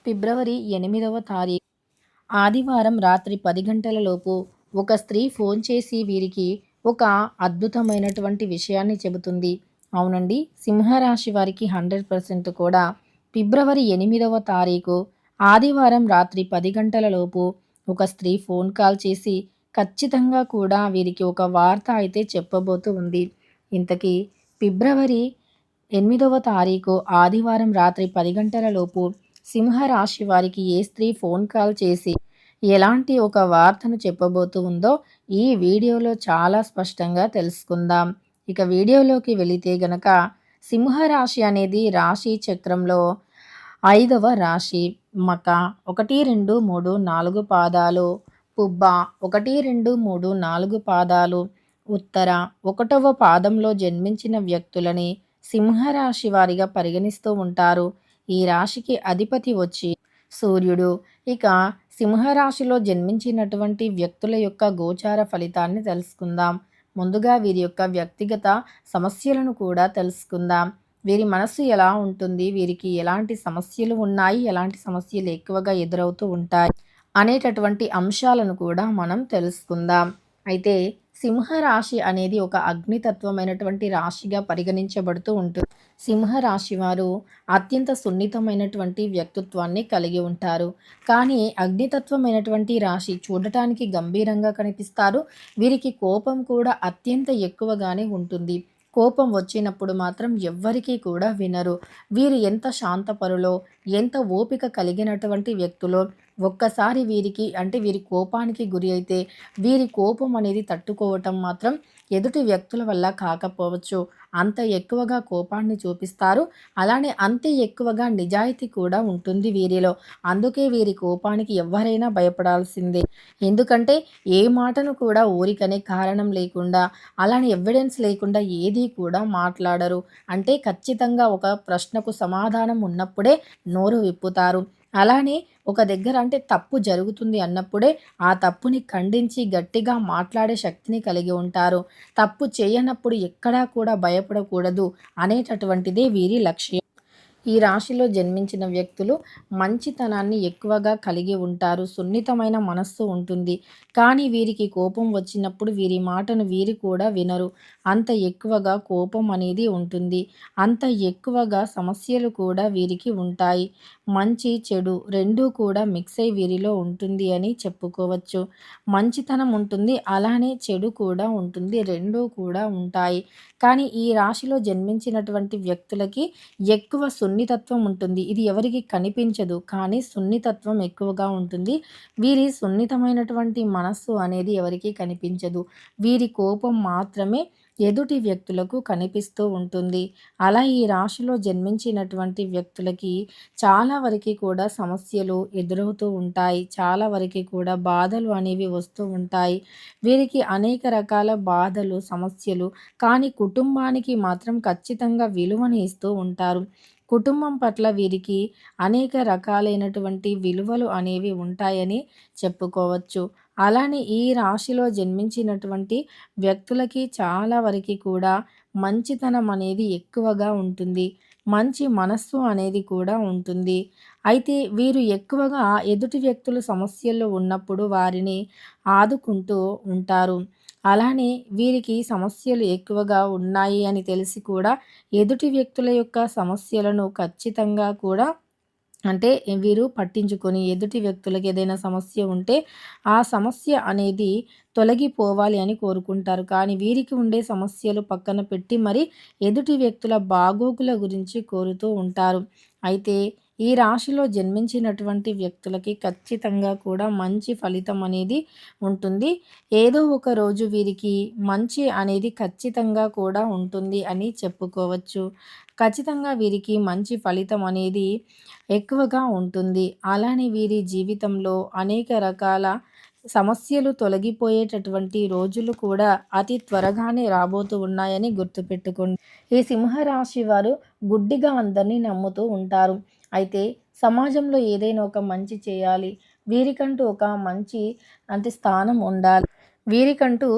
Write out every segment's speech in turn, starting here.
ఫిబ్రవరి 8వ తారీఖు ఆదివారం రాత్రి 10 గంటలలోపు ఒక స్త్రీ ఫోన్ చేసి వీరికి ఒక అద్భుతమైనటువంటి విషయాన్ని చెబుతుంది. అవునండి, సింహరాశి వారికి 100% కూడా ఫిబ్రవరి 8వ తారీఖు ఆదివారం రాత్రి 10 గంటలలోపు ఒక స్త్రీ ఫోన్ కాల్ చేసి ఖచ్చితంగా కూడా వీరికి ఒక వార్త అయితే చెప్పబోతూ ఉంది. ఇంతకీ ఫిబ్రవరి 8వ తారీఖు ఆదివారం రాత్రి 10 గంటలలోపు సింహరాశి వారికి ఏ స్త్రీ ఫోన్ కాల్ చేసి ఎలాంటి ఒక వార్తను చెప్పబోతూ ఉందో ఈ వీడియోలో చాలా స్పష్టంగా తెలుసుకుందాం. ఇక వీడియోలోకి వెళితే గనక సింహరాశి అనేది రాశి చక్రంలో 5వ రాశి. మక 1, 2, 3, 4 పాదాలు, పుబ్బ 1, 2, 3, 4 పాదాలు, ఉత్తర 1వ పాదంలో జన్మించిన వ్యక్తులని సింహరాశి వారిగా పరిగణిస్తూ ఉంటారు. ఈ రాశికి అధిపతి వచ్చి సూర్యుడు. ఇక సింహరాశిలో జన్మించినటువంటి వ్యక్తుల యొక్క గోచార ఫలితాన్ని తెలుసుకుందాం. ముందుగా వీరి యొక్క వ్యక్తిగత సమస్యలను కూడా తెలుసుకుందాం. వీరి మనస్సు ఎలా ఉంటుంది, వీరికి ఎలాంటి సమస్యలు ఉన్నాయి, ఎలాంటి సమస్యలు ఎక్కువగా ఎదురవుతూ ఉంటాయి అనేటటువంటి అంశాలను కూడా మనం తెలుసుకుందాం. అయితే సింహరాశి అనేది ఒక అగ్నితత్వమైనటువంటి రాశిగా పరిగణించబడుతూ ఉంటుంది. సింహరాశి వారు అత్యంత సున్నితమైనటువంటి వ్యక్తిత్వాన్ని కలిగి ఉంటారు. కానీ అగ్నితత్వమైనటువంటి రాశి చూడటానికి గంభీరంగా కనిపిస్తారు. వీరికి కోపం కూడా అత్యంత ఎక్కువగానే ఉంటుంది. కోపం వచ్చినప్పుడు మాత్రం ఎవ్వరికీ కూడా వినరు. వీరు ఎంత శాంతపరులో, ఎంత ఓపిక కలిగినటువంటి వ్యక్తులో ఒక్కసారి వీరికి వీరి కోపానికి గురి అయితే వీరి కోపం అనేది తట్టుకోవటం మాత్రం ఎదుటి వ్యక్తుల వల్ల కాకపోవచ్చు. అంత ఎక్కువగా కోపాన్ని చూపిస్తారు. అలానే అంతే ఎక్కువగా నిజాయితీ కూడా ఉంటుంది వీరిలో. అందుకే వీరి కోపానికి ఎవరైనా భయపడాల్సిందే. ఎందుకంటే ఏ మాటను కూడా ఊరికనే కారణం లేకుండా, అలానే ఎవిడెన్స్ లేకుండా ఏది కూడా మాట్లాడరు. అంటే ఖచ్చితంగా ఒక ప్రశ్నకు సమాధానం ఉన్నప్పుడే నోరు విప్పుతారు. అలానే ఒక దగ్గర తప్పు జరుగుతుంది అన్నప్పుడే ఆ తప్పుని ఖండించి గట్టిగా మాట్లాడే శక్తిని కలిగి ఉంటారు. తప్పు చేయనప్పుడు ఎక్కడా కూడా భయపడకూడదు అనేటటువంటిదే వీరి లక్ష్యం. ఈ రాశిలో జన్మించిన వ్యక్తులు మంచితనాన్ని ఎక్కువగా కలిగి ఉంటారు. సున్నితమైన మనస్సు ఉంటుంది. కానీ వీరికి కోపం వచ్చినప్పుడు వీరి మాటను వీరు కూడా వినరు. అంత ఎక్కువగా కోపం అనేది ఉంటుంది. అంత ఎక్కువగా సమస్యలు కూడా వీరికి ఉంటాయి. మంచి చెడు రెండూ కూడా మిక్స్ అయి వీరిలో ఉంటుంది అని చెప్పుకోవచ్చు. మంచితనం ఉంటుంది, అలానే చెడు కూడా ఉంటుంది. రెండూ కూడా ఉంటాయి. కానీ ఈ రాశిలో జన్మించినటువంటి వ్యక్తులకి ఎక్కువ సున్నితత్వం ఉంటుంది. ఇది ఎవరికి కనిపించదు, కానీ సున్నితత్వం ఎక్కువగా ఉంటుంది. వీరి సున్నితమైనటువంటి మనస్సు అనేది ఎవరికి కనిపించదు. వీరి కోపం మాత్రమే ఎదుటి వ్యక్తులకు కనిపిస్తూ ఉంటుంది. అలా ఈ రాశిలో జన్మించినటువంటి వ్యక్తులకి చాలా వరకు కూడా సమస్యలు ఎదురవుతూ ఉంటాయి. చాలా వరకు కూడా బాధలు అనేవి వస్తూ ఉంటాయి. వీరికి అనేక రకాల బాధలు, సమస్యలు, కానీ కుటుంబానికి మాత్రం ఖచ్చితంగా విలువని ఇస్తూ ఉంటారు. కుటుంబం పట్ల వీరికి అనేక రకాలైనటువంటి విలువలు అనేవి ఉంటాయని చెప్పుకోవచ్చు. అలానే ఈ రాశిలో జన్మించినటువంటి వ్యక్తులకి చాలా వరకు కూడా మంచితనం అనేది ఎక్కువగా ఉంటుంది. మంచి మనస్సు అనేది కూడా ఉంటుంది. అయితే వీరు ఎక్కువగా ఎదుటి వ్యక్తులు సమస్యల్లో ఉన్నప్పుడు వారిని ఆదుకుంటూ ఉంటారు. అలానే వీరికి సమస్యలు ఎక్కువగా ఉన్నాయి అని తెలిసి కూడా ఎదుటి వ్యక్తుల యొక్క సమస్యలను ఖచ్చితంగా కూడా వీరు పట్టించుకొని ఎదుటి వ్యక్తులకు ఏదైనా సమస్య ఉంటే ఆ సమస్య అనేది తొలగిపోవాలి అని కోరుకుంటారు. కానీ వీరికి ఉండే సమస్యలు పక్కన పెట్టి మరి ఎదుటి వ్యక్తుల బాగోగుల గురించి కోరుతూ ఉంటారు. అయితే ఈ రాశిలో జన్మించినటువంటి వ్యక్తులకి ఖచ్చితంగా కూడా మంచి ఫలితం అనేది ఉంటుంది. ఏదో ఒక రోజు వీరికి మంచి అనేది ఖచ్చితంగా కూడా ఉంటుంది అని చెప్పుకోవచ్చు. ఖచ్చితంగా వీరికి మంచి ఫలితం అనేది ఎక్కువగా ఉంటుంది. అలానే వీరి జీవితంలో అనేక రకాల సమస్యలు తొలగిపోయేటటువంటి రోజులు కూడా అతి త్వరగానే రాబోతూ ఉన్నాయని గుర్తుపెట్టుకోండి. ఈ సింహరాశి వారు గుడ్డిగా అందరినీ నమ్ముతూ ఉంటారు. అయితే సమాజంలో ఏదైనా ఒక మంచి చేయాలి, వీరికంటూ ఒక మంచి స్థానం ఉండాలి, వీరికంటూ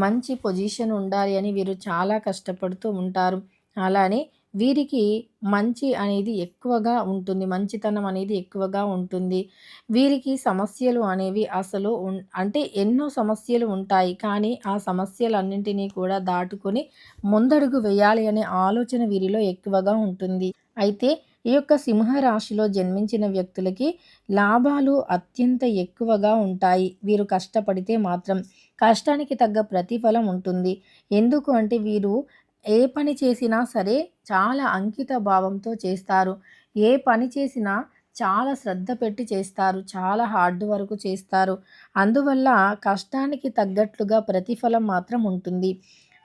మంచి పొజిషన్ ఉండాలి అని వీరు చాలా కష్టపడుతూ ఉంటారు. అలానే వీరికి మంచి అనేది ఎక్కువగా ఉంటుంది. మంచితనం అనేది ఎక్కువగా ఉంటుంది. వీరికి సమస్యలు అనేవి అసలు అంటే ఎన్నో సమస్యలు ఉంటాయి. కానీ ఆ సమస్యలన్నింటినీ కూడా దాటుకొని ముందడుగు వేయాలి అనే ఆలోచన వీరిలో ఎక్కువగా ఉంటుంది. అయితే ఈ యొక్క సింహరాశిలో జన్మించిన వ్యక్తులకి లాభాలు అత్యంత ఎక్కువగా ఉంటాయి. వీరు కష్టపడితే మాత్రం కష్టానికి తగ్గ ప్రతిఫలం ఉంటుంది. ఎందుకు అంటే వీరు ఏ పని చేసినా సరే చాలా అంకిత భావంతో చేస్తారు. ఏ పని చేసినా చాలా శ్రద్ధ పెట్టి చేస్తారు. చాలా హార్డ్ వర్క్ చేస్తారు. అందువల్ల కష్టానికి తగ్గట్లుగా ప్రతిఫలం మాత్రం ఉంటుంది.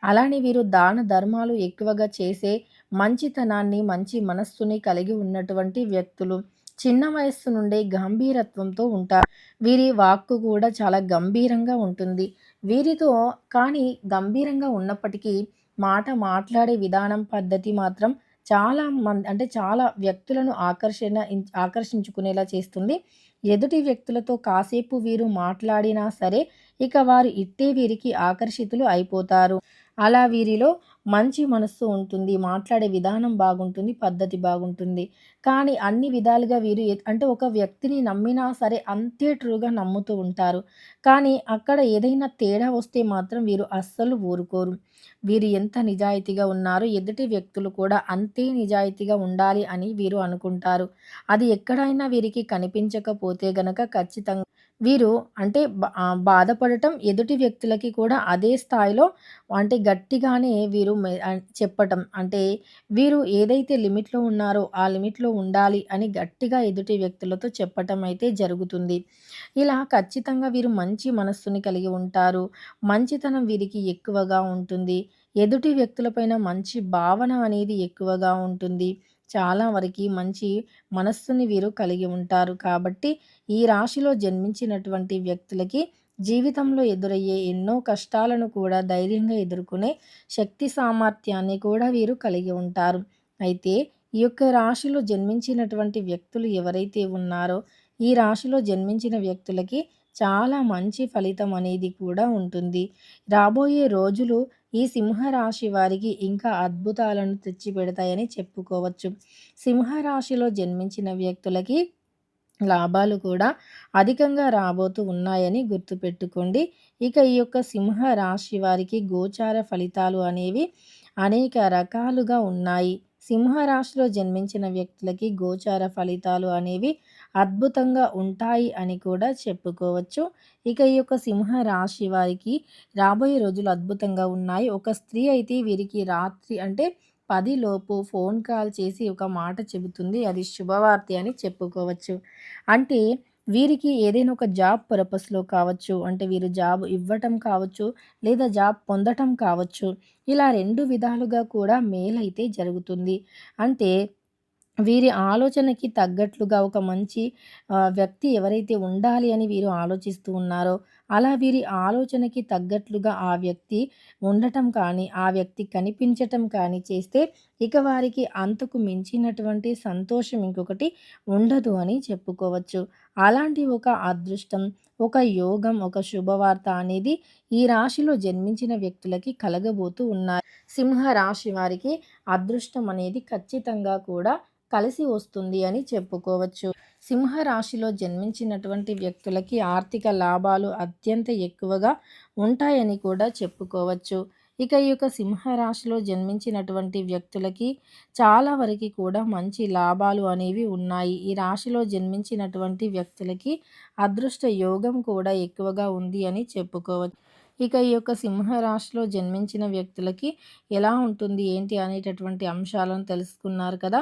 అలానే వీరు దాన ధర్మాలు ఎక్కువగా చేసే మంచితనాన్ని, మంచి మనస్సుని కలిగి ఉన్నటువంటి వ్యక్తులు. చిన్న వయస్సు నుండే గంభీరత్వంతో ఉంటారు. వీరి వాక్కు కూడా చాలా గంభీరంగా ఉంటుంది. వీరితో కానీ గంభీరంగా ఉన్నప్పటికీ మాట్లాడే విధానం, పద్ధతి మాత్రం అంటే చాలా వ్యక్తులను ఆకర్షించుకునేలా చేస్తుంది. ఎదుటి వ్యక్తులతో కాసేపు వీరు మాట్లాడినా సరే ఇక వారు ఇట్టే వీరికి ఆకర్షితులు అయిపోతారు. అలా వీరిలో మంచి మనస్సు ఉంటుంది. మాట్లాడే విధానం బాగుంటుంది. పద్ధతి బాగుంటుంది. కానీ అన్ని విధాలుగా వీరు అంటే ఒక వ్యక్తిని నమ్మినా సరే అంతే ట్రూగా నమ్ముతూ ఉంటారు. కానీ అక్కడ ఏదైనా తేడా వస్తే మాత్రం వీరు అస్సలు ఊరుకోరు. వీరు ఎంత నిజాయితీగా ఉన్నారో ఎదుటి వ్యక్తులు కూడా అంతే నిజాయితీగా ఉండాలి అని వీరు అనుకుంటారు. అది ఎక్కడైనా వీరికి కనిపించకపోతే గనక ఖచ్చితంగా వీరు అంటే బాధపడటం ఎదుటి వ్యక్తులకి కూడా అదే స్థాయిలో అంటే గట్టిగానే వీరు చెప్పటం. అంటే వీరు ఏదైతే లిమిట్‌లో ఉన్నారో ఆ లిమిట్‌లో ఉండాలి అని గట్టిగా ఎదుటి వ్యక్తులతో చెప్పటం అయితే జరుగుతుంది. ఇలా ఖచ్చితంగా వీరు మంచి మనస్సుని కలిగి ఉంటారు. మంచితనం వీరికి ఎక్కువగా ఉంటుంది. ఎదుటి వ్యక్తులపైన మంచి భావన అనేది ఎక్కువగా ఉంటుంది. చాలా వరకి మంచి మనస్సుని వీరు కలిగి ఉంటారు. కాబట్టి ఈ రాశిలో జన్మించినటువంటి వ్యక్తులకి జీవితంలో ఎదురయ్యే ఎన్నో కష్టాలను కూడా ధైర్యంగా ఎదుర్కొనే శక్తి సామర్థ్యాన్ని కూడా వీరు కలిగి ఉంటారు. అయితే ఈ యొక్క రాశిలో జన్మించినటువంటి వ్యక్తులు ఎవరైతే ఉన్నారో ఈ రాశిలో జన్మించిన వ్యక్తులకి చాలా మంచి ఫలితం అనేది కూడా ఉంటుంది. రాబోయే రోజులు ఈ సింహరాశి వారికి ఇంకా అద్భుతాలను తెచ్చిపెడతాయని చెప్పుకోవచ్చు. సింహరాశిలో జన్మించిన వ్యక్తులకి లాభాలు కూడా అధికంగా రాబోతూ ఉన్నాయని గుర్తుపెట్టుకోండి. ఇక ఈ యొక్క సింహ రాశి వారికి గోచార ఫలితాలు అనేవి అనేక రకాలుగా ఉన్నాయి. సింహరాశిలో జన్మించిన వ్యక్తులకి గోచార ఫలితాలు అనేవి అద్భుతంగా ఉంటాయి అని కూడా చెప్పుకోవచ్చు. ఇక ఈ యొక్క సింహ రాశి వారికి రాబోయే రోజులు అద్భుతంగా ఉన్నాయి. ఒక స్త్రీ అయితే వీరికి రాత్రి అంటే 10 లోపు ఫోన్ కాల్ చేసి ఒక మాట చెబుతుంది. అది శుభవార్తే అని చెప్పుకోవచ్చు. అంటే వీరికి ఏదైనా ఒక జాబ్ పర్పస్‌లో కావచ్చు, అంటే వీరు జాబ్ ఇవ్వటం కావచ్చు, లేదా జాబ్ పొందటం కావచ్చు. ఇలా 2 విధాలుగా కూడా మేలైతే జరుగుతుంది. అంటే వీరి ఆలోచనకి తగ్గట్లుగా ఒక మంచి వ్యక్తి ఎవరైతే ఉండాలి అని వీరు ఆలోచిస్తూ ఉన్నారో, అలా వీరి ఆలోచనకి తగ్గట్లుగా ఆ వ్యక్తి ఉండటం కానీ, ఆ వ్యక్తి కనిపించటం కానీ చేస్తే, ఇక వారికి అంతకు మించినటువంటి సంతోషం ఇంకొకటి ఉండదు అని చెప్పుకోవచ్చు. అలాంటి ఒక అదృష్టం, ఒక యోగం, ఒక శుభవార్త అనేది ఈ రాశిలో జన్మించిన వ్యక్తులకి కలగబోతూ ఉన్నాయి. సింహ రాశి వారికి అదృష్టం అనేది ఖచ్చితంగా కూడా కలిసి వస్తుంది అని చెప్పుకోవచ్చు. సింహ రాశిలో జన్మించినటువంటి వ్యక్తులకి ఆర్థిక లాభాలు అత్యంత ఎక్కువగా ఉంటాయని కూడా చెప్పుకోవచ్చు. ఇక ఈ యొక్క సింహ రాశిలో జన్మించినటువంటి వ్యక్తులకి చాలా వరకు కూడా మంచి లాభాలు అనేవి ఉన్నాయి. ఈ రాశిలో జన్మించినటువంటి వ్యక్తులకి అదృష్ట యోగం కూడా ఎక్కువగా ఉంది అని చెప్పుకోవచ్చు. ఇక ఈ యొక్క సింహ రాశిలో జన్మించిన వ్యక్తులకి ఎలా ఉంటుంది ఏంటి అనేటటువంటి అంశాలను తెలుసుకున్నారు కదా.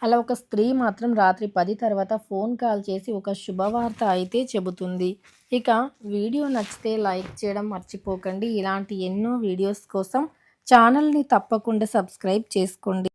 అలా ఒక స్త్రీ మాత్రం రాత్రి 10 తర్వాత ఫోన్ కాల్ చేసి ఒక శుభవార్త అయితే చెబుతుంది. ఇక వీడియో నచ్చితే లైక్ చేయడం మర్చిపోకండి. ఇలాంటి ఎన్నో వీడియోస్ కోసం ఛానల్ని తప్పకుండా సబ్స్క్రైబ్ చేసుకోండి.